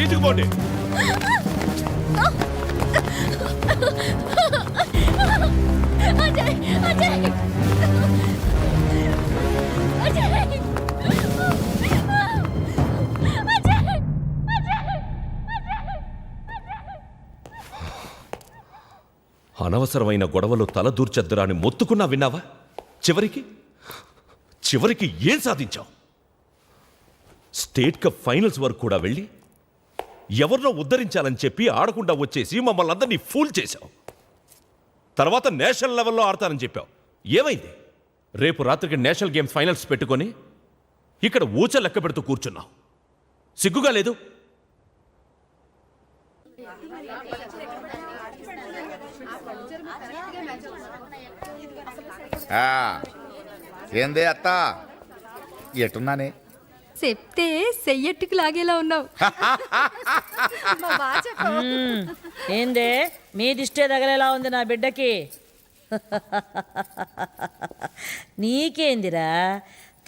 తీసుకుపోండి. అజయ్ అజయ్ అనవసరమైన గొడవలు తలదూర్చద్దురా అని మొత్తుకున్నా విన్నావా? చివరికి ఏం సాధించావు? స్టేట్ కప్ ఫైనల్స్ వరకు కూడా వెళ్ళి ఎవరినో ఉద్ధరించాలని చెప్పి ఆడకుండా వచ్చేసి మమ్మల్ని అందరినీ ఫూల్ చేశావు. తర్వాత నేషనల్ లెవెల్లో ఆడతానని చెప్పావు. ఏమైంది? రేపు రాత్రికి నేషనల్ గేమ్స్ ఫైనల్స్ పెట్టుకొని ఇక్కడ ఊచ లెక్క పెడుతూ కూర్చున్నావు. సిగ్గుగా లేదు? ఏందే అత్త ఎట్టున్నానే? చెప్తే సెయ్యట్టుకు లాగేలా ఉన్నావు. ఏందే మీ దిష్టే తగలేలా ఉంది నా బిడ్డకి? నీకేందిరా?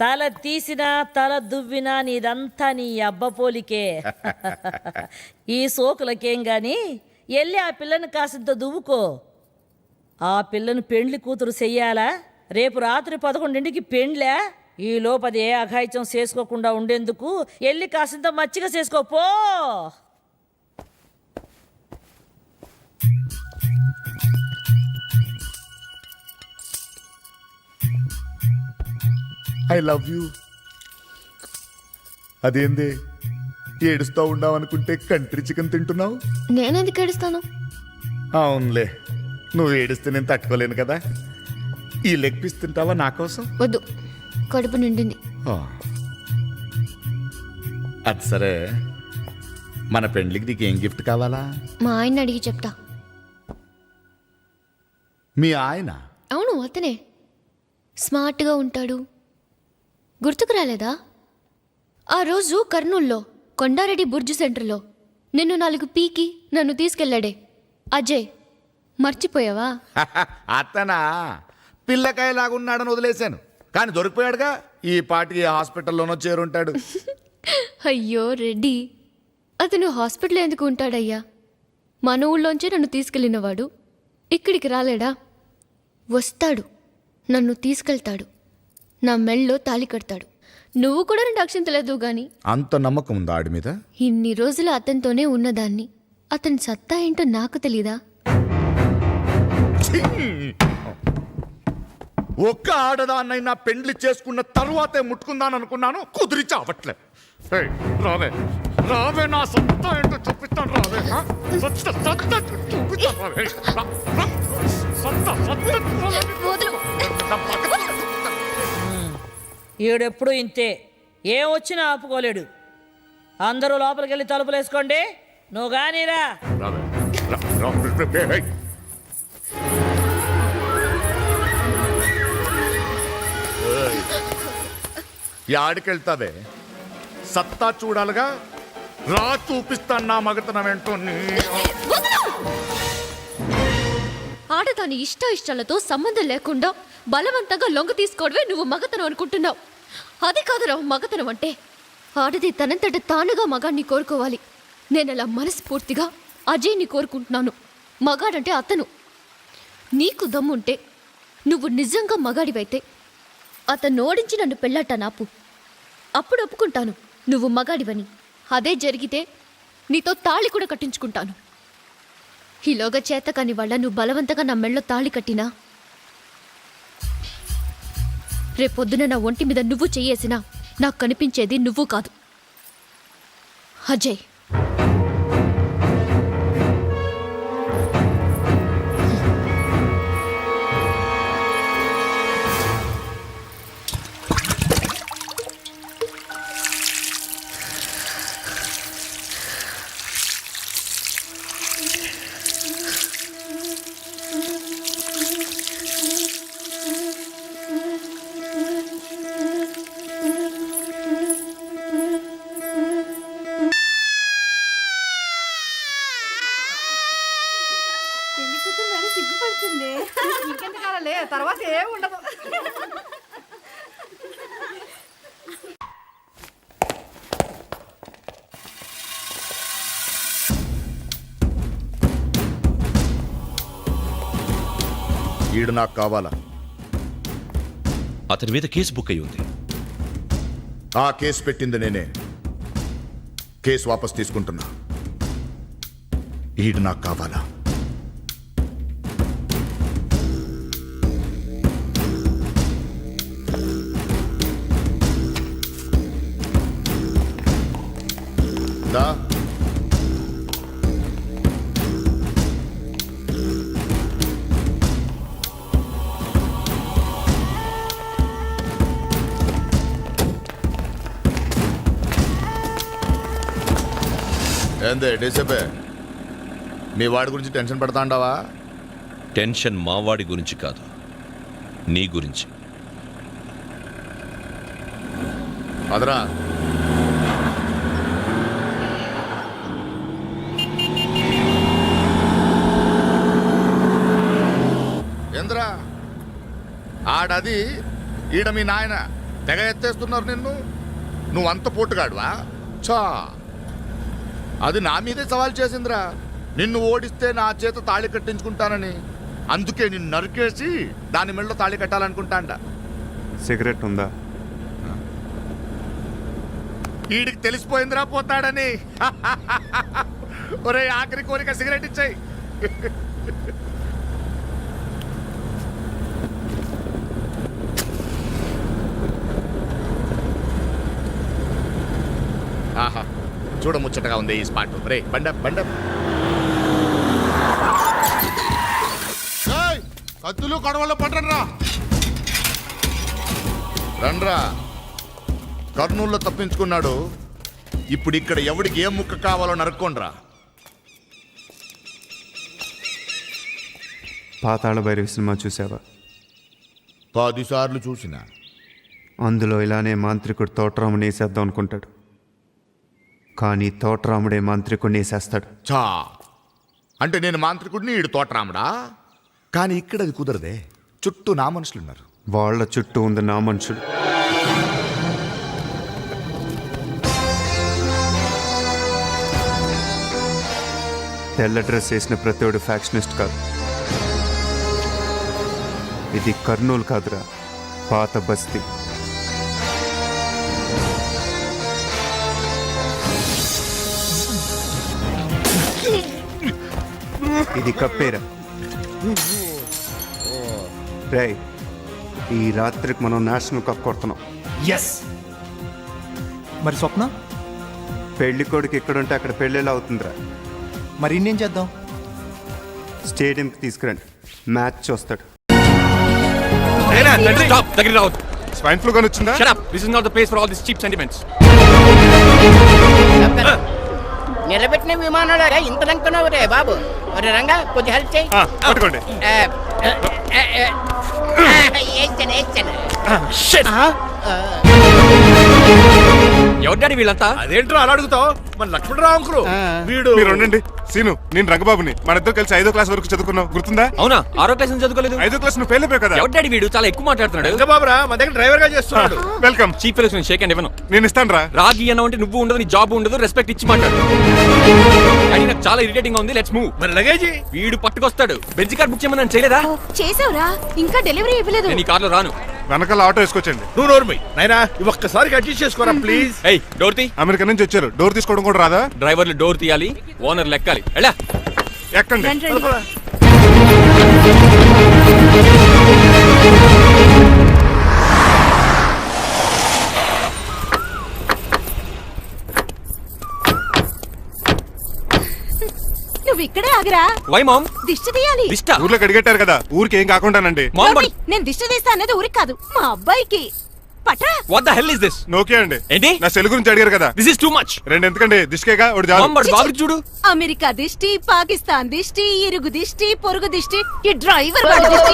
తల తీసినా తల దువ్వినా నీదంతా నీ అబ్బ పోలికే. ఈ సోకులకేం గాని వెళ్ళి ఆ పిల్లని కాసింత దువ్వుకో. ఆ పిల్లను పెండ్లి కూతురు చెయ్యాలా? రేపు రాత్రి 11ంటికి పెండ్లా? ఈ లోపది ఏ అఘాయిత్యం చేసుకోకుండా ఉండేందుకు వెళ్ళి కాసింత మచ్చిగా చేసుకోపో. I love you. అదేంది ఏడుస్తూ ఉండావనుకుంటే కంట్రీ చికెన్ తింటున్నావు? నేనెందుకు ఏడుస్తాను? అవునులే, నువ్వు ఏడిస్తే నేను తట్టుకోలేను కదా. ఈ లెగ్ పీస్ తింటావా నా కోసం? వద్దు, కడుపు నిండింది. అది సరే, మన పెండ్లికి నీకు ఏం గిఫ్ట్ కావాలా? మా ఆయన అడిగి చెప్తా. మీ ఆయన? అవును, అతనే. స్మార్ట్గా ఉంటాడు. గుర్తుకు రాలేదా? ఆ రోజు కర్నూల్లో కొండారెడ్డి బుర్జు సెంటర్లో నిన్ను 4 పీకి నన్ను తీసుకెళ్ళాడే అజయ్. మర్చిపోయావా? అతనా? పిల్లకాయలాగున్నాడని వదిలేశాను, కానీ దొరికిపోయాడుగా. ఈ పాటికి హాస్పిటల్లోనో చేరుంటాడు. అయ్యో రెడ్డి, అతను హాస్పిటల్ ఎందుకు ఉంటాడయ్యా? మన ఊళ్ళోంచే నన్ను తీసుకెళ్ళినవాడు ఇక్కడికి రాలేడా? వస్తాడు, నన్ను తీసుకెళ్తాడు, నా మెళ్ళో తాళి కడతాడు. నువ్వు కూడా 2 అక్షింతలేదు గాని. అంత నమ్మకం ఉందా ఆడి మీద? ఇన్ని రోజులు అతనితోనే ఉన్నదాన్ని. అతని సత్తా ఏంటో నాకు తెలీదా? ఒక్క ఆడదాన్నైనా పెండ్లి చేసుకున్న తరువాతే ముట్టుకుందాను అనుకున్నాను, కుదిరి చావట్లే. రావే రావే, నా సత్తా ఏంటో చూపిస్తాను. రావే, సత్తా చూపిస్తాను. రావే, సత్తా ఈడెప్పుడు ఇంతే, ఏం వచ్చినా ఆపుకోలేడు. అందరూ లోపలికి వెళ్ళి తలుపులు వేసుకోండి. నువ్వు గానీరా. యాడికెళ్తావే? సత్తా చూడాలిగా. రా, చూపిస్తాను నా మగతనం ఏంటో. ఆడదాని ఇష్టాలతో సంబంధం లేకుండా బలవంతంగా లొంగ తీసుకోవడమే నువ్వు మగతనం అనుకుంటున్నావు. అది కాదురా మగతనం అంటే. ఆడది తనంతట తానుగా మగాడిని కోరుకోవాలి. నేను అలా మనస్ఫూర్తిగా అజయ్ని కోరుకుంటున్నాను. మగాడంటే అతను. నీకు దమ్ముంటే, నువ్వు నిజంగా మగాడివైతే అతను ఓడించి నన్ను పెళ్ళాట నాపు. అప్పుడు ఒప్పుకుంటాను నువ్వు మగాడివని. అదే జరిగితే నీతో తాళి కూడా కట్టించుకుంటాను. ఈలోగా చేత కాని వాళ్ళ నువ్వు బలవంతంగా నా మెళ్ళో తాళి కట్టినా, రేపొద్దున నా ఒంటి మీద నువ్వు చెయ్యేసినా నాకు కనిపించేది నువ్వు కాదు, అజయ్. ఈడు నాకు కావాలా. అతని మీద కేసు బుక్ అయి ఉంది. ఆ కేసు పెట్టింది నేనే. కేసు వాపస్ తీసుకుంటున్నా. ఈడు నాకు కావాలా. దా. ఏందే డేసేపే, మీ వాడి గురించి టెన్షన్ పడతా అంటావా? టెన్షన్ మావాడి గురించి కాదు, నీ గురించి. అదరా. ఏంద్రా ఆడది, ఈడ మీ నాయన తెగ ఎత్తేస్తున్నారు నిన్ను. నువ్వంత పోటుగాడువా? చా, అది నా మీదే సవాల్ చేసిందిరా. నిన్ను ఓడిస్తే నా చేత తాళి కట్టించుకుంటానని. అందుకే నిన్ను నరికేసి దాని మెళ్ళలో తాళి కట్టాలనుకుంటాండ. సిగరెట్ ఉందా? వీడికి తెలిసిపోయిందిరా పోతాడని. ఒరే ఆఖరి కోరిక సిగరెట్ ఇచ్చాయి. ఆహా, చూడముచ్చటగా ఉంది ఈ స్పాట్. రే బండ బండ. కత్తులు కడవల్లో పట్టరా. రండ్రా. కర్నూల్లో తప్పించుకున్నాడు. ఇప్పుడు ఇక్కడ ఎవడికి ఏ ముక్క కావాలో నరుక్కోండ్రా. పాతాళ భైరవి సినిమా చూసావా? 10 సార్లు చూసిన. అందులో ఇలానే మాంత్రికుడు తోటరాముని వేసేద్దాం అనుకుంటాడు, కానీ తోటరాముడే మాంత్రికుడిని వేసేస్తాడు. చా, అంటే నేను మాంత్రికుడిని, ఈడు తోటరాముడా? కానీ ఇక్కడ అది కుదరదే. చుట్టూ నా మనుషులున్నారు. వాళ్ళ చుట్టూ ఉంది నా మనుషుడు. తెల్ల డ్రెస్ వేసిన ప్రతివాడు ఫ్యాక్షనిస్ట్ కాదు. ఇది కర్నూలు కాదురా, పాత బస్తీ. ఇది కప్పేరా. రే, ఈ రాత్రికి మనం నేషనల్ కప్ కొడుతున్నాం. ఎస్. మరి స్వప్న? పెళ్లి కొడుకు ఎక్కడుంటే అక్కడ పెళ్ళిలా అవుతుందిరా. మరి ఇంకేం చేద్దాం? స్టేడియంకి తీసుకురండి, మ్యాచ్ చూస్తాడు. Stop! దగ్గరికి రావద్దు. స్వైన్ ఫ్లూ గాని వచ్చిందా? Shut up! This is not the place for all these cheap sentiments. నిలబెట్టిన విమానాలు ఇంత రంకున్నావు రే బాబు. మరి రంగా కొంచెం హెల్ప్ చేయి. పట్టుకోండి. ఎవరి డాడీ వీళ్ళంతా? అదేంట్రా అలా అడుగుతావు? మన లక్ష్మణరావు అంకులు వీడు. మీరు ఉండండి. సీను, నేను రంగబాబుని. మన ఇద్దరు కలిసి 5వ క్లాస్ వరకు చదువుకున్నాం, గుర్తుందా? అవునా? 6వ క్లాస్ నుంచి చదువుకోలేదు? 5వ క్లాస్ నువ్వు ఫెయిల్ అయిపోయావు కదా. ఎవరి డాడీ వీడు? చాలా ఎక్కువ మాట్లాడుతున్నాడు. ఇంకా బాబురా, మన దగ్గర డ్రైవర్ గా చేస్తున్నాడు. వెల్కమ్. చీఫ్ ఫెలోస్ నేను షేక్ అండ్ ఇవ్వను. నేను ఇస్తాను రా. రాగి అన్న అంటే నువ్వు ఉండదు, నీ జాబ్ ఉండదు, రెస్పెక్ట్ ఇచ్చి మాట్లాడు. కానీ నాకు చాలా ఇరిటేటింగ్ గా ఉంది. Let's move. మరి లగేజీ వీడు పట్టుకొస్తాడు. బెంజ్ కార్ బుక్ చేయమని చేయలేదా? చేసావురా, ఇంకా డెలివరీ ఇవ్వలేదు. నేను ఈ కార్లో రాను. వెనకాల ఆటో వేసుకొచ్చండి. నువ్వు నోర్మై నాయనా, ఒక్కసారి అడ్జస్ట్ చేసుకోరా ప్లీజ్. ఏయ్, డోర్ తీ. అమెరికా నుంచి వచ్చారు, డోర్ తీసుకోవడం కూడా రాదా? డ్రైవర్లు డోర్ తీయాలి, ఓనర్ లెక్కాలి. ఎలా? ఎక్కండి. రండి, రండి. నువ్వు ఇక్కడే ఆగరా. Why mom? దిష్టి తీయాలి. దిష్టా? ఊర్లో కడిగట్టారు కదా, ఊరికి ఏం కాకుండానండి. మామ్, నోర్మి, నేను దిష్టి తీస్తా అనేది ఊరికి కాదు, మా అబ్బాయికి. పట్రా. What the hell is this? నోకే అండి. ఏంటి? నా సెల్ గురించి అడిగారు కదా. This is too much. రెండు ఎందుకండి, దిష్కేగా ఒకటి చాలు. మామ్, బాబు చూడు. అమెరికా దిష్టి, పాకిస్తాన్ దిష్టి, ఇరుగు దిష్టి, పొరుగు దిష్టి, ఈ డ్రైవర్ వాడి దిష్టి.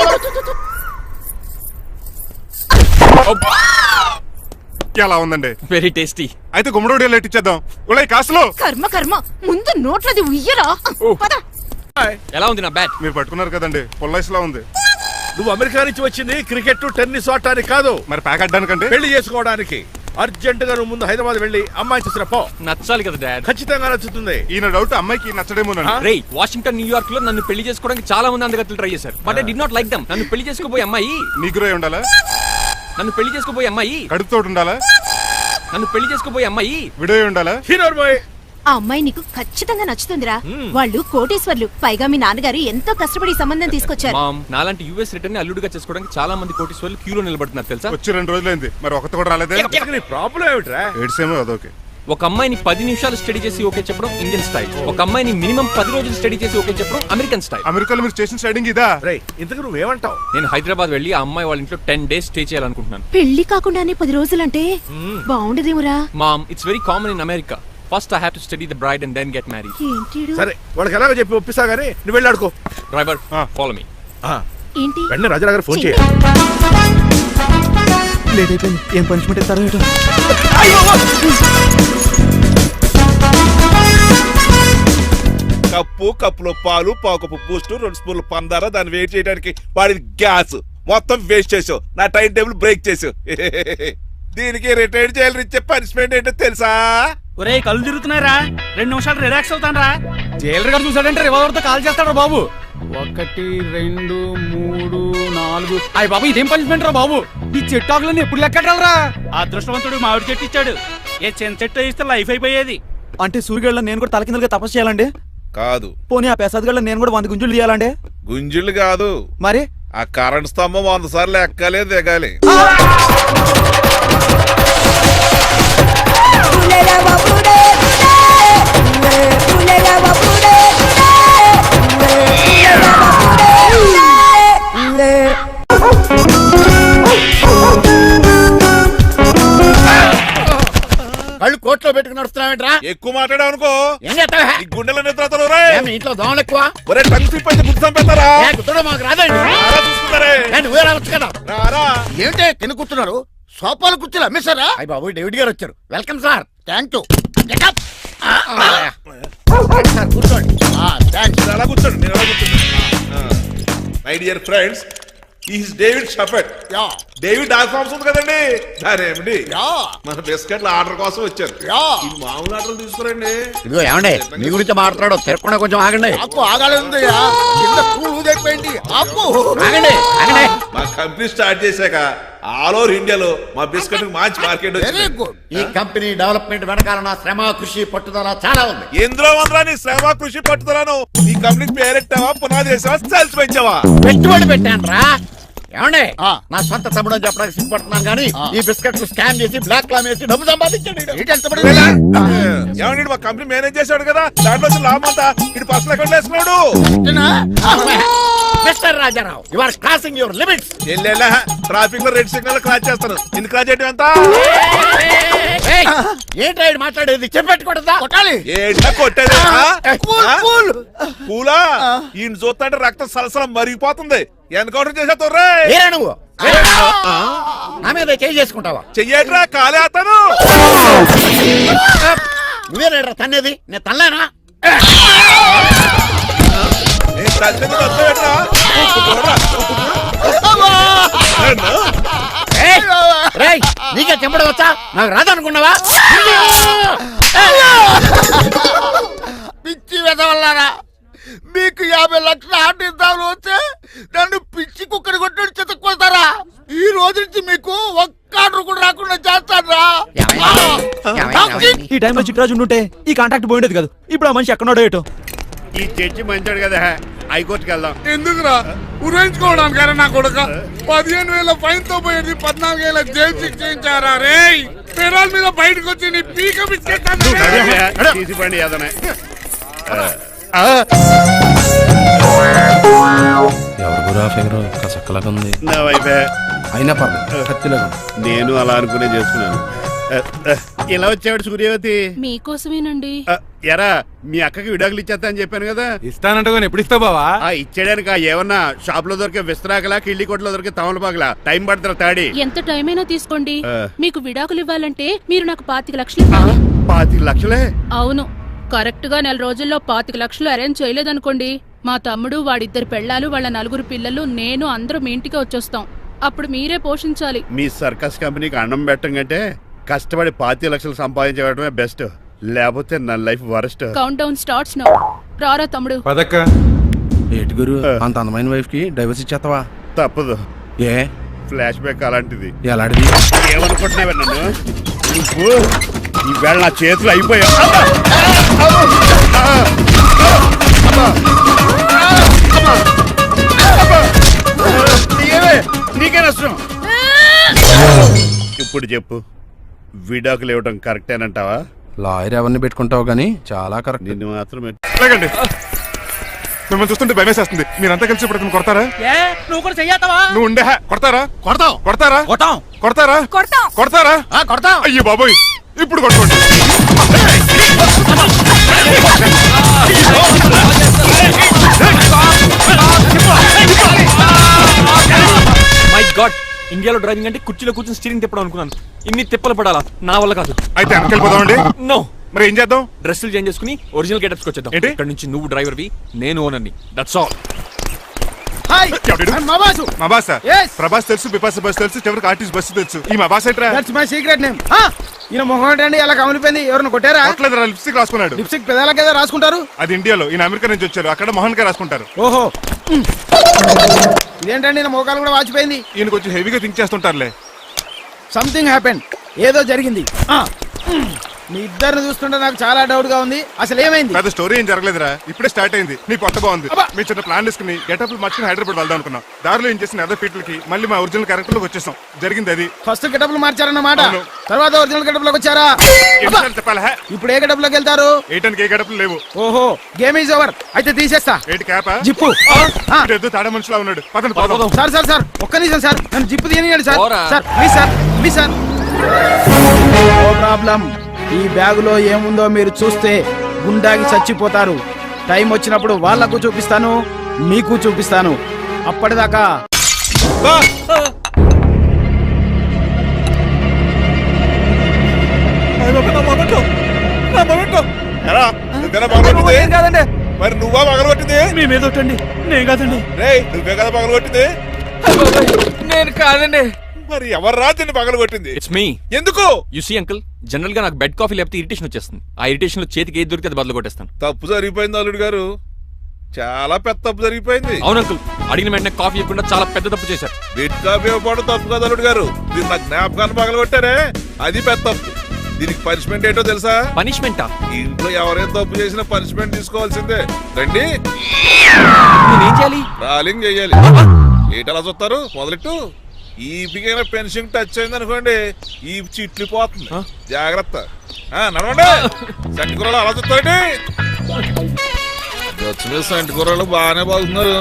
ఎలా ఉందండి? Very tasty. అయితే గుమ్మడి లెట్ ఇచ్చేద్దాం. ఉలై కాసులో. కర్మ కర్మ, ముందు నోట్లది ఉయ్యరా. పద. ఎలా ఉంది నా బ్యాట్? మీరు పట్టుకున్నారు కదండి, పొల్లైస్లా ఉంది. నువ్వు అమెరికా నుంచి వచ్చింది క్రికెట్ టెన్నిస్ ఆడటానికి కాదు, మరి ప్యాక్ అడ్డానికండి. పెళ్లి చేసుకోవడానికి. అర్జెంట్ గా నువ్వు ముందు హైదరాబాద్ వెళ్ళి అమ్మాయి చూసిన పో. నచ్చాలి కదా డాడ్. ఖచ్చితంగా నచ్చుతుంది. ఈయన డౌట్ అమ్మాయికి నచ్చడేమోనండి. రే వాషింగ్టన్ న్యూయార్క్ లో నన్ను పెళ్లి చేసుకోవడానికి చాలా మంది అందగత్తలు ట్రై చేశారు. But I did not like them. నన్ను పెళ్లి చేసుకోబోయే అమ్మాయి నీకురై ఉండాలా? నన్ను పెళ్లి చేసుకోబోయే అమ్మాయి కడుపుతోటి ఉండాలా? నన్ను పెళ్లి చేసుకోబోయే అమ్మాయి విడో ఉండాలా? హీరో బాయ్ ఆ అమ్మాయి నీకు ఖచ్చితంగా నచ్చుతుందిరా. వాళ్ళు కోటేశ్వర్లు, పైగా మీ నాన్నగారు ఎంతో కష్టపడి ఈ సంబంధం తీసుకొచ్చారు. మామ్ నాలాంటి యూఎస్ రిటర్న్ అల్లుడిగా చేసుకోవడానికి చాలా మంది కోటీశ్వర్లు క్యూలో నిలబడుతున్నారు తెలుసా? వచ్చి 2 రోజులైంది, మరి ఒకటి కూడా రాలేదే. నీ ప్రాబ్లం ఏమిట్రా? ఏడ్సేమో అదొకే. ఒక అమ్మాయిని 10 నిమిషాలు స్టడీ చేసి ఓకే చెప్పడం ఇండియన్ స్టైల్. ఒక అమ్మాయిని మినిమం 10 రోజులు స్టడీ చేసి ఓకే చెప్పడం అమెరికన్ స్టైల్. అమెరికాలో మీరు స్టేషన్ స్టైడింగ్ ఇదా? రేయ్ ఇంతకు నువ్వేమంటావు? నేను హైదరాబాద్ వెళ్ళి ఆ అమ్మాయి వాళ్ళ ఇంట్లో 10 days స్టే చేయాలనుకుంటున్నాను. పెళ్లి కాకుండానే 10 రోజులంటే బాగుండదేమురా? Mom it's very common in America. First I have to study the bride and then get married. ఏంటి సరే వాళ్ళకి ఎలాగో చెప్పి ఒప్పిస్తా గానీ నువ్వు వెళ్ళి ఆడుకో. Driver follow me. ఏంటి? వెంటనే రాజారావు గారు ఫోన్ చేయాలి. లేట్ అయిపోయింది. ఏం పనిష్మెంట్ ఇస్తారో ఏంటో. కప్పులో పాలు పావుకప్పు బూస్ట్ 2 స్పూన్లు పందార దాన్ని వెయిట్ చేయడానికి వాడిది గ్యాస్ మొత్తం వేస్ట్ చేసావు. నా టైం టేబుల్ బ్రేక్ చేసావు. దీనికి రిటైర్ చేయాలని ఇచ్చే పనిష్మెంట్ ఏంటో తెలుసా? ఒరే కళ్ళు తిరుగుతున్నారా? 2 నిమిషాలు రిలాక్స్ అవుతాను రా. జైలర్ గారు చూసాడంటే రివాల్వర్ తో కాల్ చేస్తాడు బాబు. 1 2 3 4 అయ్య బాబు ఇదేం పనిష్మెంట్ రా బాబు? ఈ చెట్టాకులన్నీ ఎప్పుడు లెక్కటరా? అదృష్టవంతుడు మామిడి చెట్టు ఇచ్చాడు. ఏ చిన్న చెట్టు ఇస్తే లైఫ్ అయిపోయేది. అంటే సూర్యుగళ్ళ నేను కూడా తలకిందులుగా తపస్సు చేయాలండి? కాదు. పోనీ ఆ పెసాద్ నేను కూడా 100 గుంజులు తీయాలండి? గుంజులు కాదు, మరి ఆ కరెంట్ స్తంభం 100 సార్లు ఎక్కాలి దిగాలి. కళ్ళు కోట్లో పెట్టుకుని నడుస్తున్నావేంట్రా? ఎక్కువ మాట్లాడావు అనుకో ఏం చేస్తావా? ఈ గుండెల నిద్రతలు ఇంట్లో దోమలు ఎక్కువ. ఒరే టంగ్ స్లిప్ అయితే గుర్తు చంపేస్తారా? గుర్తుడు మాకు రాదండి. చూస్తున్నారే నువ్వే రావచ్చు కదా. రారా. ఏంటే కింద కూర్చున్నారు? సోఫాలు కూర్చోలు అమ్మేశారా? అయ్యి బాబు డేవిడ్ గారు వచ్చారు. Welcome sir. Thank you. Sir కూర్చోండి. థ్యాంక్స్. అలా కూర్చోండి, నేను అలా కూర్చోండి. My dear friends, is David షఫెట్. డేవిడ్ డాగ్ ఫార్మ్స్ ఉంది కదండి, దానేమిటి మన బిస్కెట్ల ఆర్డర్ కోసం వచ్చారు. ఈ మామూలు ఆర్డర్ తీసుకురండి. ఇదిగో ఏమండి మీ గురించి మాట్లాడు, తిరగకుండా కొంచెం ఆగండి. ఆగాలి. ఆగండి ఆగండి. మా కంపెనీ స్టార్ట్ చేశాక ఆల్ ఓవర్ ఇండియాలో మా బిస్కెట్ మంచి మార్కెట్ వెరీ గుడ్. ఈ కంపెనీ డెవలప్మెంట్ వెనకాల నా శ్రమ కృషి పట్టుదల చాలా ఉంది. ఎందులో ఉందిరా నీ శ్రమ కృషి పట్టుదలను? ఈ కంపెనీకి పేరెట్టావా, పునాది వేసావా, సేల్స్ పెంచావా? పెట్టుబడి పెట్టాను రా. ఏమండి నా సొంత తమ్ముడు చెప్పడానికి సిగ్గుపడుతున్నాను కానీ ఈ బిస్కెట్ స్కామ్ చేసి బ్లాక్ లా వేసి డబ్బు సంపాదించండి. ఏమండి మా కంపెనీ మేనేజ్ చేశాడు కదా, దాంట్లో లాభం అంతా ఇటు పర్సనల్ అకౌంట్ వేసుకున్నాడు. Mister Rajarao, you are crossing your limits. Traffic లో రెడ్ సిగ్నల్ క్రాస్ చేస్తాను. ఎందుకు క్రాస్ చేయడం ఎంత? ఏంటి ఆయన మాట్లాడేది? చెప్పెట్టుకూడదా? కొట్టాలి. ఏంటా కొట్టేది? పూలా ఈయన చూస్తుంటే రక్తం సలసలం మరిగిపోతుంది. ఎన్కౌంటర్ చేసేతో నువ్వు నా మీద చేయి చేసుకుంటావా? చెయ్యట్రా, కాలే అతను. నువ్వేనా తన్నేది? నేను తనలేనా? నీకే చెంపడం వచ్చా? నాకు రాదనుకున్నావా? పిచ్చి వెదవల్లారా, మీకు 50 లక్షల ఆట ఇద్దామని వస్తే నన్ను పిచ్చి కుక్కని కొట్టి చెతక్కుపోతారా? ఈ రోజు నుంచి మీకు ఒక్క ఆర్డర్ కూడా రాకుండా చేస్తారా? ఈ టైంలో చిట్రాజు ఉండుంటే ఈ కాంటాక్ట్ పోయిండేది కదా. ఇప్పుడు ఆ మనిషి ఎక్కడో ఏటో. ఈ చర్చి మంచాడు కదా, హైకోర్టుకి వెళ్దాం. ఎందుకురా ఉరేంచుకోవడానికి? నా కొడుక 15,000 ఫైన్ తో పోయేది 14 ఏళ్ళ జైలు శిక్ష చేయించారా? రే పెరాల్ మీద బయటకు వచ్చి నీ పీక బిస్కెట్ తీసిపండి ఏదనే. నా వైపే అయినా పర్లేదు, కత్తిలాగా నేను అలా అనుకునే చేసుకున్నాను. ఇలా వచ్చాడు సూర్యవతి. మీకోసమేనండి. ఎరా మీ అక్కకి విడాకులు ఇచ్చేస్తా అని చెప్పాను కదా. ఇస్తానంటే ఎప్పుడు ఇస్తావు బావా? ఇచ్చేయడానికి ఏమన్నా షాప్ లో దొరికే విస్తరాకలా, కిళ్ళి కొట్లో దొరికే తమలపాకలా టైం పడుతున్నా తాడి. ఎంత టైం అయినా తీసుకోండి. మీకు విడాకులు ఇవ్వాలంటే మీరు నాకు 25 లక్షలు ఇవ్వాలి. 25 లక్షలే? అవును, కరెక్ట్ గా 4 రోజుల్లో 25 లక్షలు అరేంజ్ చేయలేదనుకోండి, మా తమ్ముడు, వాడిద్దరు పెళ్ళాలు, వాళ్ళ 4 పిల్లలు, నేను అందరూ మీ ఇంటికి వచ్చేస్తాం. అప్పుడు మీరే పోషించాలి. మీ సర్కస్ కంపెనీకి అన్నం పెట్టం కంటే కష్టపడి 25 లక్షలు సంపాదించడమే బెస్ట్, లేకపోతే నా life worst. Count down starts now. రారా తమ్ముడు. పదక్క. ఏటి గురు అంత అందమైన వైఫ్ కి డైవర్స్ ఇచ్చేస్తావా? తప్పదు, ఏ ఫ్లాష్ బ్యాక్ అలాంటిది. ఎలాంటిది? ఏమనుకుంటున్నావే నన్ను? నువ్వు ఈవేళ నా చేతులు అయిపోయా. నీకే నష్టం. ఇప్పుడు చెప్పు, విడాకులు ఇవ్వడం కరెక్టేనంటావా? లాయర్ ఎవరిని పెట్టుకుంటావు గానీ చాలా కరెక్ట్. నిన్ను మాత్రం లేకండి, మిమ్మల్ని చూస్తుంటే భయమేసేస్తుంది. మీరంతా కలిసి ఇప్పుడు కొడతారా? నువ్వు కూడా చెయ్యతావా? నువ్వు ఉండే కొడతారా? కొడతాం కొడతారా? కొట్టాం. కొడతారా? కొడతారా? కొడతాం. అయ్యో బాబోయ్, ఇప్పుడు కొట్టుకోండి. మై గాడ్, ఇండియాలో డ్రైవింగ్ అంటే కుర్చీలో కూర్చొని స్టీరింగ్ తిప్పడం అనుకున్నాను. ఇన్ని తిప్పలు పడాలా? నా వల్ల కాదు. అయితే వెనకెళ్ళిపోదామండి. నో. మరి ఏం చేద్దాం? డ్రెస్సులు చేంజ్ చేసుకుని ఒరిజినల్ గెటప్స్ వచ్చేద్దాం. ఏంటి? ఇక్కడ నుంచి నువ్వు డ్రైవర్వి, నేను ఓనర్ని. That's all. హాయ్, మా బాసు. మా బాస Yes. ప్రభాస్ తెలుసు, బిపాస బస్ తెలుసు, చివరికి ఆర్టిస్ట్ బస్సు తెలుసు. ఈ మా బాస్ ఏంట్రా? That's my secret name. ఈయన మొహం ఏంటండి అలా కమిలిపోయింది? ఎవరిని కొట్టారా? కొట్టలేదురా, లిప్స్టిక్ రాసుకున్నాడు. లిప్స్టిక్ పెదాలకి ఏదో రాసుకుంటారు. అది ఇండియాలో, ఈయన అమెరికా నుంచి వచ్చారు. అక్కడ మోహన్ గారు రాసుకుంటారు. ఓహో, ఇదేంటండి నా మోకాలు కూడా వాచిపోయింది. ఈయన కొంచెం హెవీగా థింక్ చేస్తుంటారులే. సంథింగ్ హ్యాపెన్, ఏదో జరిగింది. మీ ఇద్దరిని చూస్తుంటే నాకు చాలా డౌట్ గా ఉంది. అసలు ఏమైంది? పెద్ద స్టోరీ ఏం జరగలేదురా, ఇప్పుడే స్టార్ట్ అయింది. నీ కొత్త బాగుంది. అబ్బా. మేము చిన్న ప్లాన్ తీసుకుని గెటప్లు మార్చుకుని హైదరాబాద్ వెళ్దాం అనుకున్నాం. దారిలో ఏం చేసిన అదర్ ఫీట్లకి మళ్ళీ మా ఒరిజినల్ క్యారెక్టర్ లోకి వచ్చేసాం. జరిగింది అది. ఫస్ట్ గెటప్లు మార్చారన్నమాట, అవును. తర్వాత ఒరిజినల్ గెటప్ లోకి వచ్చారా? ఎన్నిసార్లు చెప్పాలా? ఇప్పుడు ఏ గెటప్ లోకి వెళ్తారు? ఏటానికి ఏ గెటప్లు లేవు. ఓహో, గేమ్ ఈజ్ ఓవర్. అయితే తీసేస్తా. ఏటి క్యాపా? జిప్పు. ఏదో తాడా మనుషులా ఉన్నాడు. పదండి పోదాం. సార్ సార్ సార్, ఒక్క నిమిషం సార్, నన్ను జిప్పు తీయనియండి సార్. పోరా. Sir please sir, please sir. No problem. ఈ బ్యాగులో ఏముందో మీరు చూస్తే గుండాకి చచ్చిపోతారు. టైం వచ్చినప్పుడు వాళ్లకు చూపిస్తాను, మీకు చూపిస్తాను. అప్పటిదాకా ఎరా, నువ్వేనా పగలగొట్టింది? కాదండి, మరి నువ్వా పగలగొట్టింది? మీ మీద ఒట్టండి, నేను కాదండి. రేయ్, నువ్వే కదా పగలగొట్టింది? నేను కాదండి. మరి ఎవర్రా దీన్ని పగలగొట్టింది? It's me. ఎందుకు? యు సీ అంకుల్, జనరల్ గా నాకు బెడ్ కాఫీ లేకపోతే ఇరిటేషన్ వచ్చేస్తుంది. ఆ ఇరిటేషన్ లో చేతికి ఏది దొరికితే అది బదులు కొట్టేస్తాను. తప్పు జరిగిపోయింది అల్లుడు గారు, చాలా పెద్ద తప్పు జరిగిపోయింది. అవును అంకుల్, అడిగిన వెంటనే కాఫీ ఇవ్వకుండా చాలా పెద్ద తప్పు చేశారు. బిడ్ కాఫీ ఇవ్వకపోవడం తప్పు కదా అల్లుడు గారు, మీరు నా జ్ఞాపకాన్ని పగలగొట్టారే, అది పెద్ద తప్పు. దీనికి పనిష్మెంట్ ఏంటో తెలుసా? పనిష్మెంటా? ఇంట్లో ఎవరైనా తప్పు చేసినా పనిష్మెంట్ తీసుకోవాల్సిందే. రండి, నేనేం చేయాలి? రాలింగ్ చెయ్యాలి. ఏటలా చూస్తారు? మొదలెట్టు. ఈపికైనా పెన్షన్ టచ్ అయింది అనుకోండి, ఈ చిట్లు పోతుంది. జాగ్రత్త. నడవండి. సంటి కూరలు అలా చూస్తారండి. మీద సంటి కూరలు బాగానే బాగుతున్నారు.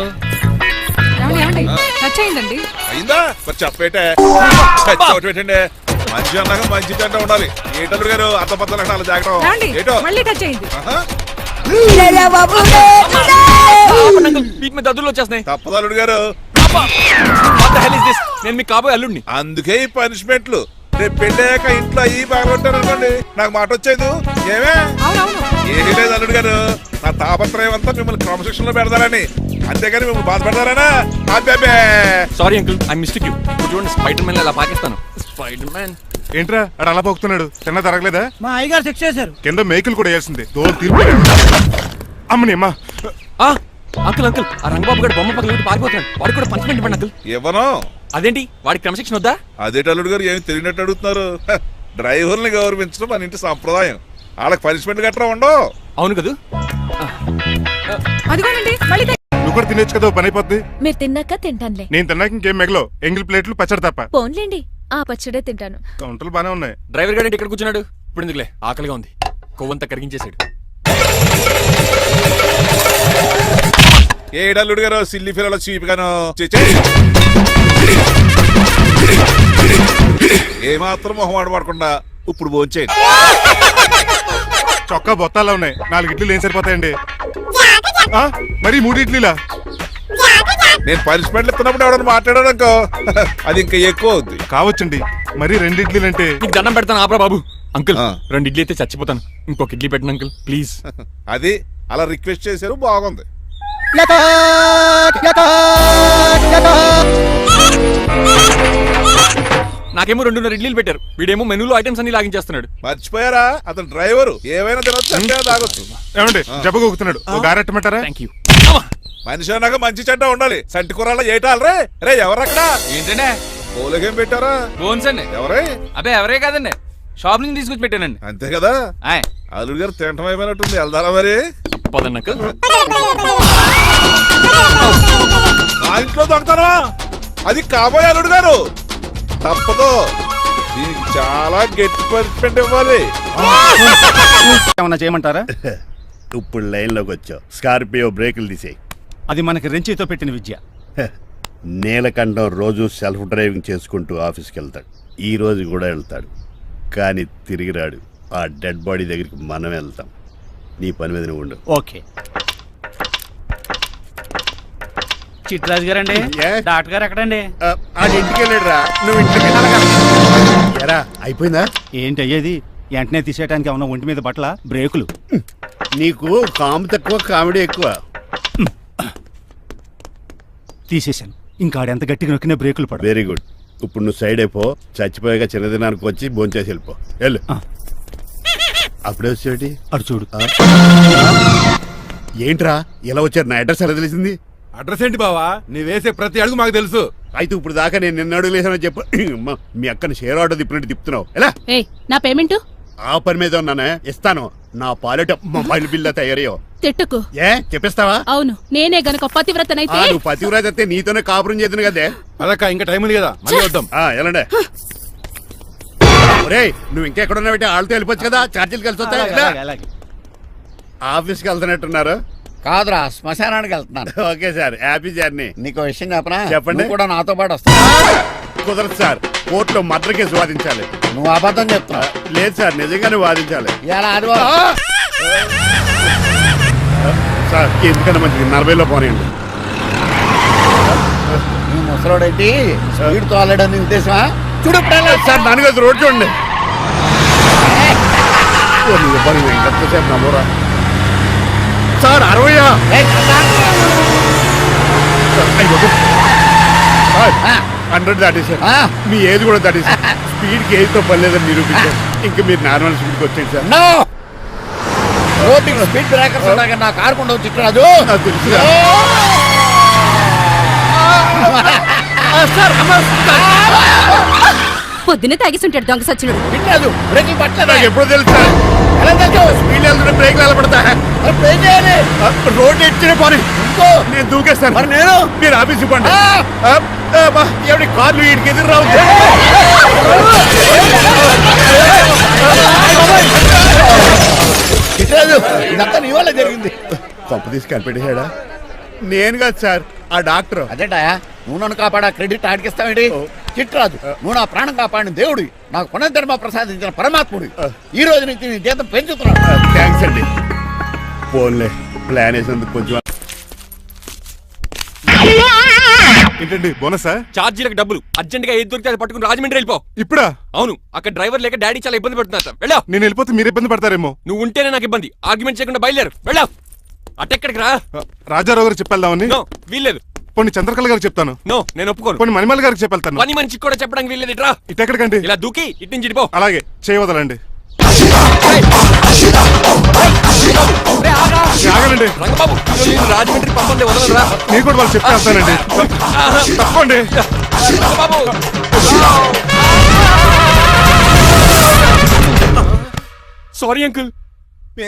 అయిందా? మరి చెప్పేటే పెట్టండి. మంచి అన్నాక మంచి తింట ఉండాలి. ఏటల్లుడు గారు అర్థపత్రాలు అలా జాగ్రత్త. ఏటో వీటి మీద దద్దులు వచ్చేస్తున్నాయి. తప్పదల్లుడు గారు, నేను మీకు కాబోయే అల్లుడిని. అందుకే ఈ పనిష్మెంట్లు. రేపు పెళ్ళాక ఇంట్లో అయ్యి బాగుంటారు అనుకోండి, నాకు మాట వచ్చేది ఏమే? ఏమీ లేదు అల్లుడు గారు, నా తాపత్రయం అంతా మిమ్మల్ని క్రమశిక్షణ లో పెడతారని, అంతేగాని మిమ్మల్ని బాధ పెడతారనా? అబ్బే. Sorry uncle, I mistake you. చూడండి, స్పైడర్ మ్యాన్ అలా పాకిస్తాను. స్పైడర్ మ్యాన్ ఏంట్రా అడు అలా పోతున్నాడు? తిన్న తరగలేదా? మా అయ్యగారు శిక్ష చేశారు. కింద మేకులు కూడా వేయాల్సిందే. తోలు తీర్పు. అమ్మని అమ్మా. అంకుల్ అంకుల్, ఆ రంగబాబు గారు బొమ్మ పక్కన పారిపోతున్నాడు. వాడికి కూడా పనిష్మెంట్ ఇవ్వండి అంకుల్. ఇవ్వను. అదేంటి, వాడికి క్రమశిక్షణ వద్దా? అదేటి అల్లుడు గారు ఏమి తెలియనట్టు అడుగుతున్నారు? డ్రైవర్ని గౌరవించడం మన ఇంటి సంప్రదాయం. వాళ్ళకి పనిష్మెంట్ గట్రా ఉండవు. అవును కదా. నువ్వు కూడా తినేచ్చు కదా, పని అయిపోద్ది. మీరు తిన్నాక తింటానులే. నేను తిన్నాక ఇంకేం మిగలవు, ఎంగిల్ ప్లేట్లు పచ్చడి తప్ప. పోన్లేండి, ఆ పచ్చడే తింటాను. కౌంటర్లు బానే ఉన్నాయి. డ్రైవర్ గారు ఇక్కడ కూర్చున్నాడు. ఇప్పుడు ఎందుకులే, ఆకలిగా ఉంది. కొవ్వంతా కరిగించేశాడు. ఏడల్లుడు గారు సిల్లి ఫిరలో చీపిగాను ఏమాత్రం మొహమాట పడకుండా ఇప్పుడు భోంచేయండి. చొక్కా బొత్తాల్లో ఉన్నాయి. 4 ఇడ్లీలు ఏం సరిపోతాయండి? మరి 3 ఇడ్లీలా? నేను పనిష్మెంట్లు ఇస్తున్నప్పుడు ఎవడన్నా మాట్లాడాడు అనుకో, అది ఇంకా ఎక్కువ అవుద్ది. కావచ్చండి, మరి 2 ఇడ్లీలు అంటే. నీకు దండం పెడతాను, ఆపరా బాబు. అంకుల్, 2 ఇడ్లీ అయితే చచ్చిపోతాను. ఇంకొక ఇడ్లీ పెట్టండి అంకుల్, ప్లీజ్. అది అలా రిక్వెస్ట్ చేశారు, బాగుంది. నాకేమో 2.5 ఇడ్లీలు పెట్టారు. వీడేమో మెనూలో ఐటమ్స్ అన్ని లాగించేస్తున్నాడు. మర్చిపోయారా అతను డ్రైవరు, ఏమైనా తినొచ్చు అంటే తాగొచ్చు. ఏమండి జబ్బగొక్కుతున్నాడు, ఓ గారెట్టమంటారా? Thank you. మనిషి అన్నాక మంచి చెడ్డ ఉండాలి. సంటి కూరల్లో ఏటాలరే. రే ఎవరక్కడ? ఏంటంటే పోలేకేం పెట్టారా? బోన్స్ అండి. ఎవరే? అబ్బే ఎవరే కాదండి, షాప్ నుంచి తీసుకొచ్చి పెట్టానండి. అంతే కదా. ఆయ్ అల్లుడు గారు తింటం అయిపోయినట్టుంది, వెళ్దారా మరి? పదండి అంకుల్. ఆ ఇంట్లో దొంగతారా? అది కాబోయే అల్లుడు గారు. తప్పదు, దీనికి చాలా గట్టి పనిష్మెంట్ ఇవ్వాలి. ఏమన్నా చేయమంటారా? ఇప్పుడు లైన్లోకి వచ్చావు. స్కార్పియో బ్రేకులు తీసేయి. అది మనకి రెంచితో పెట్టిన విద్య. నీలకంఠం రోజు సెల్ఫ్ డ్రైవింగ్ చేసుకుంటూ ఆఫీస్కి వెళ్తాడు. ఈ రోజు కూడా వెళ్తాడు, కానీ తిరిగి రాడు. ఆ డెడ్ బాడీ దగ్గరికి మనం వెళ్తాం. నీ పని మీద నువ్వు ఉండు. ఓకే. చిట్రాజు గారండి, ఏ? డాక్టర్ గారు ఎక్కడండి? అది ఇంటికి వెళ్ళాడు రా, నువ్వు ఇంటికి ఎరా. అయిపోయిందా? ఏంటి అయ్యేది? వెంటనే తీసేయడానికి ఏమన్నా ఒంటి మీద బట్టల బ్రేకులు? నీకు కాము తక్కువ, కామెడీ ఎక్కువ. తీసేశాను. ఇంకా ఆడెంత గట్టిగా నొక్కినా బ్రేకులు పడ. Very good. ఇప్పుడు నువ్వు సైడ్ అయిపో. చచ్చిపోయాక చిన్నదినానికి వచ్చి భోంచేసి వెళ్ళిపో. వెళ్ళు. అప్పుడే వచ్చేటి అటు చూడు. ఏంట్రా ఇలా వచ్చారు? నా అడ్రస్ ఎలా తెలిసింది? అడ్రస్ ఏంటి బావా? నీ వేసే ప్రతి అడుగు మాకు తెలుసు. అయితే ఇప్పుడు దాకా నేను నిన్న అడుగులేసానని చెప్పు. అమ్మా, మీ అక్కని షేర్ ఆర్డర్ తిప్పినట్టు తిప్పుతున్నావు. ఎలా? ఏయ్ నా పేమెంట్ ఆ పని మీద ఉన్నానే, ఇస్తాను. నా పాలెట మొబైల్ బిల్లా తయారయ్యో. తిట్టుకు. ఏ చెప్పిస్తావా? అవును, నేనే గనక పతివ్రతనైతే. నువ్వు పతివ్రాజ్ అయితే నీతోనే కాపురం చేతును కదే. అదక్క ఇంకా టైం ఉంది కదా, మళ్ళీ వద్దాం. ఎలాండే ఒరేయ్, నువ్వు ఇంకెక్కడున్నా పెట్టి వాళ్ళతో వెళ్ళిపోవచ్చు కదా, ఛార్జీలు కలిసి వస్తాయి. ఆఫీస్కి వెళ్తున్నట్టున్నారు. కాదురా, శ్మశానానికి వెళ్తున్నాను. Okay sir, happy journey. నీకు విషయం చెప్పనా? చెప్పండి. నువ్వు కూడా నాతో పాటు వస్తా. కుదరదు సార్, కోర్టులో మర్డర్ కేసు వాదించాలి. నువ్వు అబద్ధం చెప్తున్నావు. లేదు సార్, నిజంగానే వాదించాలి. ఇలా ఆదివారం సార్ ఎందుకన్నా మంచిది 40లో పోనీయండి. నువ్వు ముసలోడేంటి స్పీడ్ తోలడని ఉద్దేశమా? చూడు సార్, దానిగా రోడ్ చూడండి. ఎంతసేపు నమ్మరా సార్? 60 100 దాటేశారు. మీ ఏజ్ కూడా దాటేశారు. స్పీడ్కి ఏజ్తో పని లేదని నిరూపించారు. ఇంకా మీరు నార్మల్ స్పీడ్కి వచ్చేయండి సార్. రోడ్డుకి స్పీడ్ బ్రేకర్స్ ఉన్నాక నా కారు కొండ చిట్టరాజు. నాకు తెలుసు. పొద్దునే తాగిస్తుంటాడు దొంగ సచ్చినుడు. చిట్టరాజు బ్రేకులు పట్టలేదు. నాకు ఎప్పుడో తెలుసు సార్. ఎలా తెలుసు? స్పీడ్ వెళ్తుంటే బ్రేక్లు ఎలా పడతా? ఏం చేయాలి? రోడ్డు ఎచ్చిన పోనీ నేను దూకేస్తాను. మరి నేను? మీరు ఆఫీస్ ఇవ్వండి. ఎవరి కార్లు వీడికి ఎదురు రావు. చిట్టరాజు ఇదంతా నీ వల్ల జరిగింది. తప్పు తీసి కనిపెట్టేశాడా? నేను కాదు సార్, ఆ డాక్టర్. అదేటా నువ్వు నన్ను కాపాడా క్రెడిట్ ఆడికిస్తావేంటి? చిట్టరాజు, నువ్వు నా ప్రాణం కాపాడిన దేవుడి, నాకు పునర్ధర్మ ప్రసాదించిన పరమాత్ముడి. ఈ రోజు నుంచి నీ జీతం పెంచుతున్నాను. థ్యాంక్స్ అండి. ఫోన్లే, ప్లాన్ వేసినందుకు కొంచెం. ఏంటండి బోనసా? ఛార్జీలకు డబ్బులు అర్జెంట్ గా ఏది దొరికితే అది పట్టుకుని రాజమండ్రి వెళ్ళిపో. ఇప్పుడా? అవును, అక్కడ డ్రైవర్ లేక డాడీ చాలా ఇబ్బంది పడుతున్నారు. వెళ్ళా. నేను వెళ్ళిపోతే మీరు ఇబ్బంది పడతారేమో. నువ్వు ఉంటేనే నాకు ఇబ్బంది. ఆర్గ్యుమెంట్ చేయకుండా బయలుదేరు. వెళ్ళా. అటెక్కడికి రా. రాజారావు గారు చెప్పేద్దామని. నో, వీల్లేదు. పోనీ చంద్రకళ గారికి చెప్తాను. నో, నేను ఒప్పుకోను. పోనీ మణిమాల గారికి చెప్పేళ్తాను. పని మనిషికి కూడా చెప్పడానికి వీల్లేదు. ఇట్రా. ఇటెక్కడికండి? ఇలా దూకి ఇటు నుంచి ఇటుపో. అలాగే చేయవదలండి. ఆగనండి రంగబాబు, రాజమండ్రి పంపండి, వదలరా. నేను కూడా వాళ్ళు చెప్పేస్తానండి. తప్పండి రంగబాబు. Sorry uncle.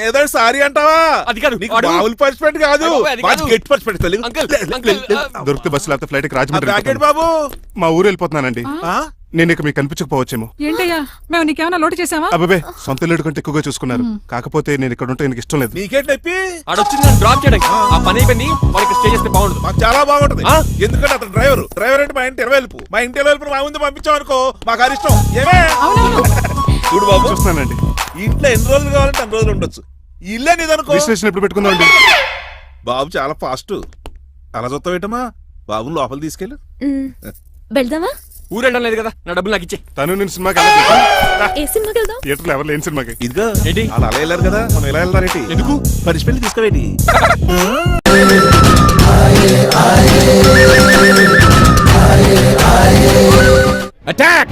ఏదో సారీ అంటావా? అది కాదు, నీకు మామూలు పనిష్మెంట్ కాదు, గట్టి పనిష్మెంట్. దొరికితే బస్సు లేకపోతే ఫ్లైట్ కి రాజమండ్రి. ప్యాకెట్ బాబు, మా ఊరు వెళ్ళిపోతున్నానండి. నేను ఇక మీకు కనిపించకపోవచ్చేమో. ఏంటయ్యా, మేము నీకేమైనా లోటు చేసావా? అబ్బాబే, సొంత లేడు కంటే ఎక్కువగా చూసుకున్నారు. కాకపోతే నేను ఇక్కడ ఉంటే నాకు ఇష్టం లేదు. నీకేం నొప్పి? ఆడొచ్చింది నన్ను డ్రాప్ చేయడానికి. ఆ పని అయిపోయింది. వాళ్ళకి స్టే చేస్తే బాగుంటుంది. మాకు చాలా బాగుంటుంది. ఎందుకంటే అతను డ్రైవర్ అంటే మా ఇంటి వెళ్ళిపు. మా ఇంటి వెళ్ళిపు మా ముందు పంపించాం అనుకో, మాకు అది ఇష్టం. ఏమే చూడు బాబు, చూస్తున్నానండి. ఇంట్లో ఎన్ని రోజులు కావాలంటే అన్ని రోజులు ఉండొచ్చు. ఇల్లే నీదనుకో. రిజిస్ట్రేషన్ ఎప్పుడు పెట్టుకుందామండి? బాబు చాలా ఫాస్ట్. అలా చూస్తావు ఏంటమ్మా? బాబుని లోపల తీసుకెళ్ళు. వెళ్దామా? ఊరెళ్ళడం లేదు కదా, నా డబ్బులు నాకు ఇచ్చే. తను నేను సినిమాకి ఏ సినిమాకి వెళ్దాం? థియేటర్లో ఎవరు లేని సినిమాకి. ఇదిగో ఏంటి? అలా అలా వెళ్ళారు కదా, మనం ఎలా వెళ్తారేంటి? ఎందుకు? పనిష్మెంట్ తీసుకోవేంటి? అటాక్.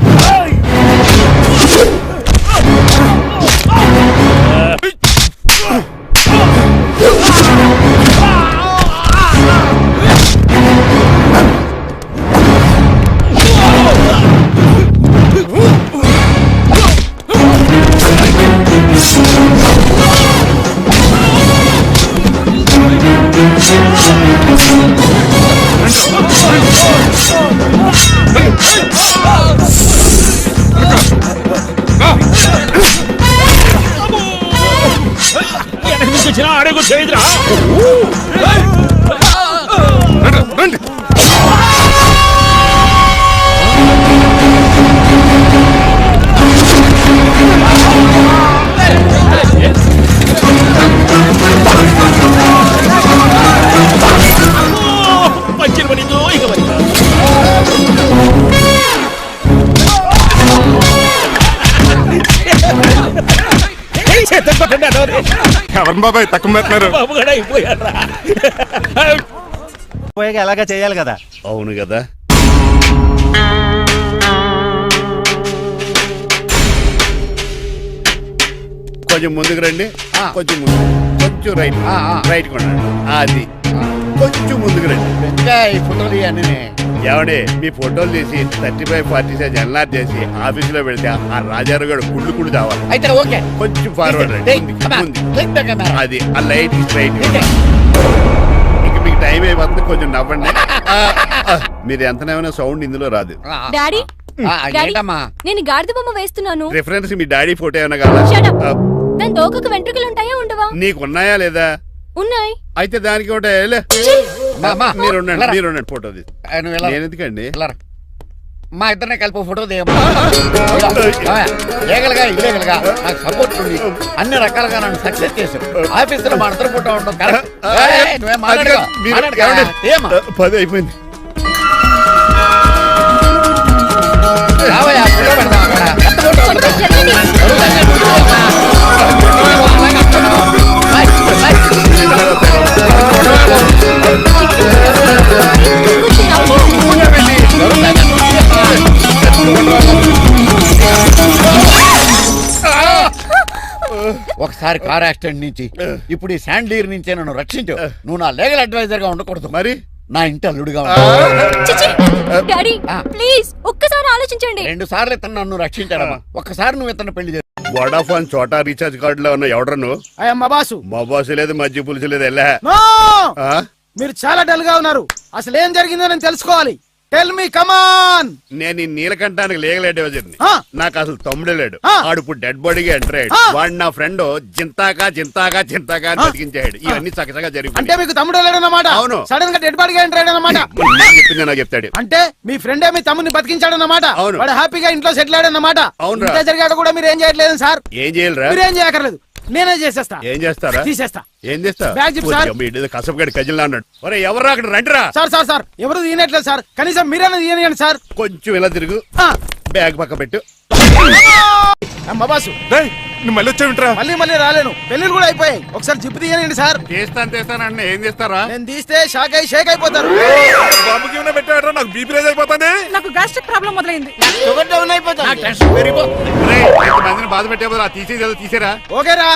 ఎవరు బాబాయ్ తక్కువ పెట్టినారు? పోయాక ఎలాగా చేయాలి కదా. అవును కదా. కొంచెం ముందుకు రండి. కొంచెం ముందు, కొంచెం రైట్, రైట్ కొనండి. అది కొంచెం ముందుకు రండి. ఈ ఫోటోలు ఇవన్నీ ఏమండి మీ ఫోటోలు తీసి 35-40 సైజ్ ఎన్లార్ చేసి ఆఫీసులో పెడితే ఆ రాజారావు గారు కుళ్ళు కుళ్ళు తావాలి. అయితే ఓకే, కొంచెం ఫార్వర్డ్ రండి. అది ఆ లైట్ స్ట్రైట్. ఇక మీకు టైం అయిపోతుంది, కొంచెం నవ్వండి. మీరు ఎంతనేమైనా సౌండ్ ఇందులో రాదు. డాడీ ఏంటమ్మా నేను గాడిద బొమ్మ వేస్తున్నాను. రిఫరెన్స్ మీ డాడీ ఫోటో ఏమైనా కావాలా? దాని తోకకు వెంట్రుకలు ఉంటాయా ఉండవా? నీకున్నాయా లేదా? ఉన్నాయి. అయితే దానికి ఒకటే మీరు ఉండండి ఫోటో తీసి. నేను ఎందుకండి మా ఇద్దరినే కలిపి ఫోటో లీగల్గా ఇల్లీగల్గా నాకు సపోర్ట్ ఉంది. అన్ని రకాలుగా నన్ను సక్సెస్ చేశారు. ఆఫీసులో మా ఇద్దరు ఫోటో ఉండడం కరెక్ట్. 10 అయిపోయింది. ఒకసారి కార్ యాక్సిడెంట్ నుంచి ఇప్పుడు ఈ శాండ్లీర్ నుంచే నన్ను రక్షించు. నువ్వు నా లీగల్ అడ్వైజర్ గా ఉండకూడదు, మరి నా ఇంటి అల్లుడుగా డాడీ ప్లీజ్ ఒక్కసారి ఆలోచించండి. 2 సార్లు ఇతను నన్ను రక్షించాడమ్మా. ఒక్కసారి నువ్వు ఇతను పెళ్లి చేసి వడాఫోన్ చోటా రీఛార్జ్ కార్డు లో ఉన్న ఎవడను మా బాసు. మా బాసు లేదు, మధ్య పులుసు లేదు. వెళ్ళా మీరు చాలా డల్ గా ఉన్నారు. అసలు ఏం జరిగిందో నేను తెలుసుకోవాలి. టెల్ మీ కమాన్. నేను ఈ నీలకంఠానికి లీగల్ అడ్వైజర్ ని. నాకు అసలు తమ్ముడే లేడు. ఆడు ఇప్పుడు డెడ్ బాడీగా ఎంటర్ అయ్యాడు. వాడు నా ఫ్రెండ్ జింతాగా అని బతికించాడు. ఇవన్నీ చక్కగా జరిగి. అంటే మీకు తమ్ముడు లేడన్నమాట? అవును. సడన్ గా డెడ్ బాడీగా ఎంటర్ అయ్యాడన్నమాట. చెప్పింది నాకు చెప్తాడు. అంటే మీ ఫ్రెండే మీ తమ్ముడిని బతికించాడన్నమాట. అవును. వాడు హ్యాపీగా ఇంట్లో సెటిల్ అయ్యాడన్నమాట. అవును. ఇంత జరిగాక కూడా మీరు ఏం చేయట్లేదు సార్? ఏం చేయాలరా? మీరేం చేయక్కర్లేదు, నేనే చేసేస్తా. ఏం చేస్తారా? తీసేస్తా. ఏం చేస్తా? Bag zip sir. కసపగడి కజిల్లా అన్నాడు. ఒరే ఎవరు అక్కడ రండిరా. సార్ ఎవరు తీయనట్లేదు సార్. కనీసం మీరైనా తీయనియండి సార్. కొంచెం ఇలా తిరుగు. బ్యాగ్ పక్క పెట్టు. బాసు నువ్వు మళ్ళీ వచ్చావింట్రా? మళ్ళీ రాలేను. పెళ్లిలు కూడా అయిపోయాయి. ఒకసారి జిప్ తీయనండి సార్. తీస్తాను ఏం చేస్తారా? నేను తీస్తే షేక్ అయిపోతారు. బాబుకి ఏమైనా పెట్టారా? నాకు బీపీ రైజ్ అయిపోతుంది. నాకు గ్యాస్ట్రిక్ ప్రాబ్లం మొదలైంది. షుగర్ డౌన్ అయిపోతుంది. మందిని బాధ పెట్టే తీసేది తీసేరా. ఓకేరా.